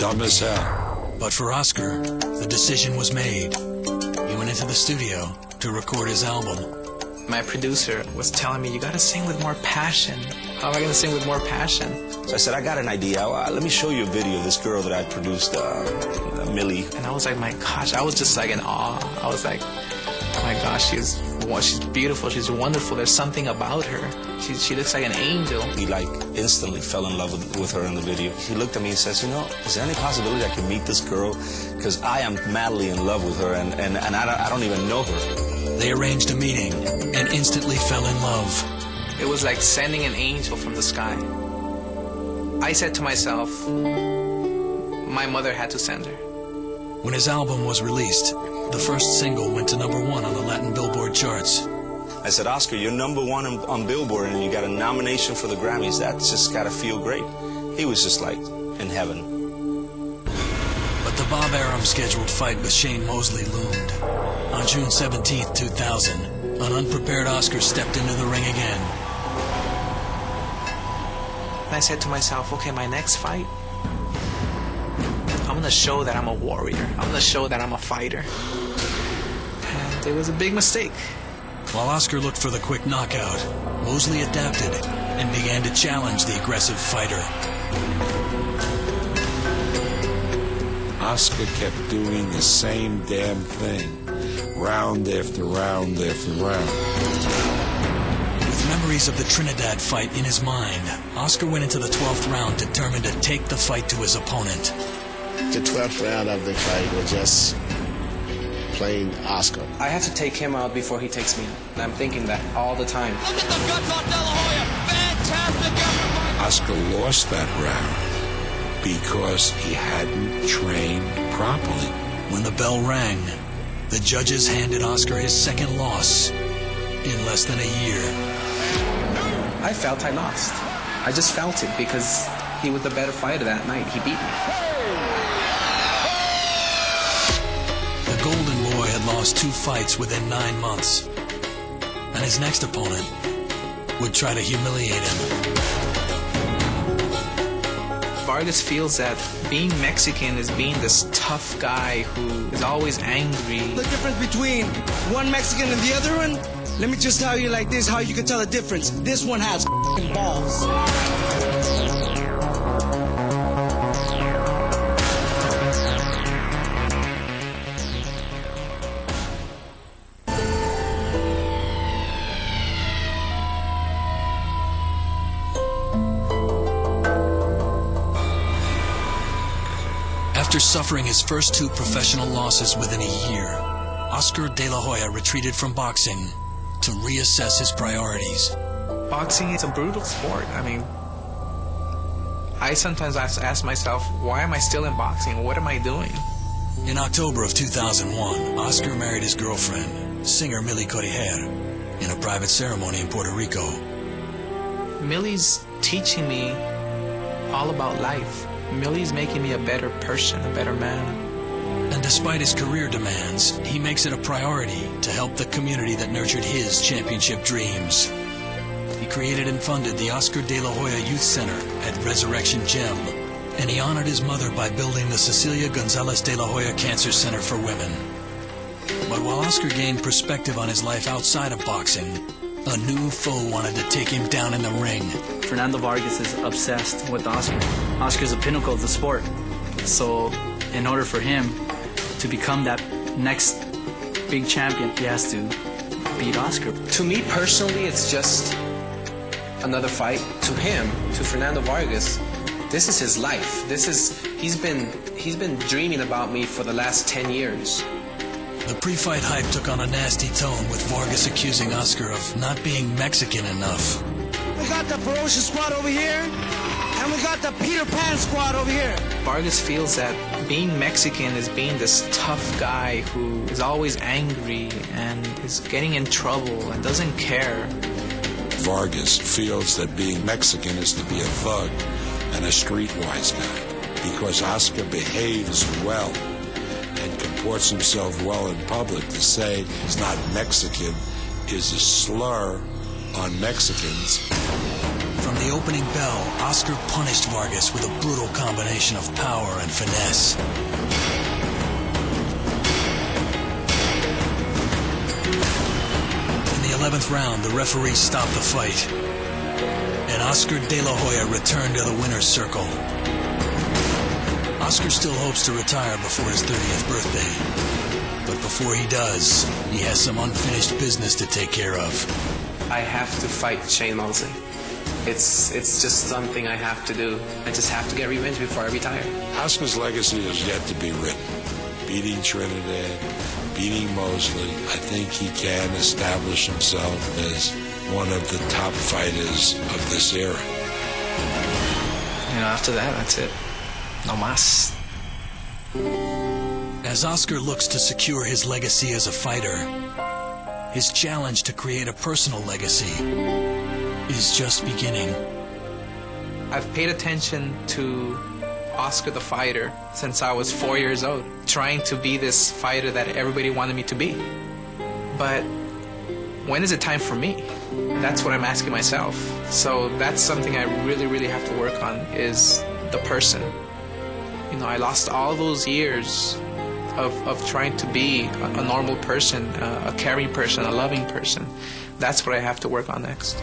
dumb as hell. But for Oscar, the decision was made. He went into the studio to record his album. My producer was telling me, you gotta sing with more passion. How am I gonna sing with more passion? So I said, I got an idea. Let me show you a video of this girl that I produced, Millie. And I was like, my gosh, I was just like in awe. I was like, oh my gosh, she's beautiful, she's wonderful. There's something about her. She looks like an angel. He instantly fell in love with her in the video. He looked at me and says, is there any possibility I can meet this girl? Because I am madly in love with her and I don't even know her. They arranged a meeting and instantly fell in love. It was like sending an angel from the sky. I said to myself, my mother had to send her. When his album was released, the first single went to #1 on the Latin Billboard charts. I said, Oscar, you're #1 on Billboard and you got a nomination for the Grammys. That's just gotta feel great. He was just like in heaven. But the Bob Arum scheduled fight with Shane Mosley loomed. On June 17th, 2000, an unprepared Oscar stepped into the ring again. And I said to myself, okay, my next fight, I'm gonna show that I'm a warrior. I'm gonna show that I'm a fighter. And it was a big mistake. While Oscar looked for the quick knockout, Mosley adapted and began to challenge the aggressive fighter. Oscar kept doing the same damn thing, round after round after round. With memories of the Trinidad fight in his mind, Oscar went into the 12th round determined to take the fight to his opponent. The 12th round of the fight was just plain Oscar. I have to take him out before he takes me out. And I'm thinking that all the time. Look at the guts on De La Hoya. Fantastic effort. Oscar lost that round because he hadn't trained properly. When the bell rang, the judges handed Oscar his second loss in less than a year. I felt I lost. I just felt it because he was the better fighter that night. He beat me. The Golden Boy had lost 2 fights within 9 months, and his next opponent would try to humiliate him. Vargas feels that being Mexican is being this tough guy who is always angry. The difference between one Mexican and the other one, let me just tell you like this, how you can tell the difference. This one has balls. After suffering his first 2 professional losses within a year, Oscar De La Hoya retreated from boxing to reassess his priorities. Boxing is a brutal sport. I mean, I sometimes ask myself, why am I still in boxing? What am I doing? In October of 2001, Oscar married his girlfriend, singer Millie Corriher, in a private ceremony in Puerto Rico. Millie's teaching me all about life. Millie's making me a better person, a better man. And despite his career demands, he makes it a priority to help the community that nurtured his championship dreams. He created and funded the Oscar De La Hoya Youth Center at Resurrection Gym, and he honored his mother by building the Cecilia Gonzalez De La Hoya Cancer Center for Women. But while Oscar gained perspective on his life outside of boxing, a new foe wanted to take him down in the ring. Fernando Vargas is obsessed with Oscar. Oscar's the pinnacle of the sport. So in order for him to become that next big champion, he has to beat Oscar. To me personally, it's just another fight. To him, to Fernando Vargas, this is his life. He's been dreaming about me for the last 10 years. The pre-fight hype took on a nasty tone, with Vargas accusing Oscar of not being Mexican enough. We got the Ferocious Squad over here, and we got the Peter Pan Squad over here. Vargas feels that being Mexican is being this tough guy who is always angry and is getting in trouble and doesn't care. Vargas feels that being Mexican is to be a thug and a streetwise guy because Oscar behaves well and comports himself well in public. To say he's not Mexican is a slur on Mexicans. From the opening bell, Oscar punished Vargas with a brutal combination of power and finesse. In the 11th round, the referee stopped the fight, and Oscar De La Hoya returned to the winner's circle. Oscar still hopes to retire before his 30th birthday, but before he does, he has some unfinished business to take care of. I have to fight Shane Mosley. It's just something I have to do. I just have to get revenge before I retire. Oscar's legacy is yet to be written. Beating Trinidad, beating Mosley, I think he can establish himself as one of the top fighters of this era. You know, after that, that's it. No mas. As Oscar looks to secure his legacy as a fighter, his challenge to create a personal legacy is just beginning. I've paid attention to Oscar the fighter since I was 4 years old, trying to be this fighter that everybody wanted me to be. But when is it time for me? That's what I'm asking myself. So that's something I really, really have to work on, is the person. You know, I lost all those years of trying to be a normal person, a caring person, a loving person. That's what I have to work on next.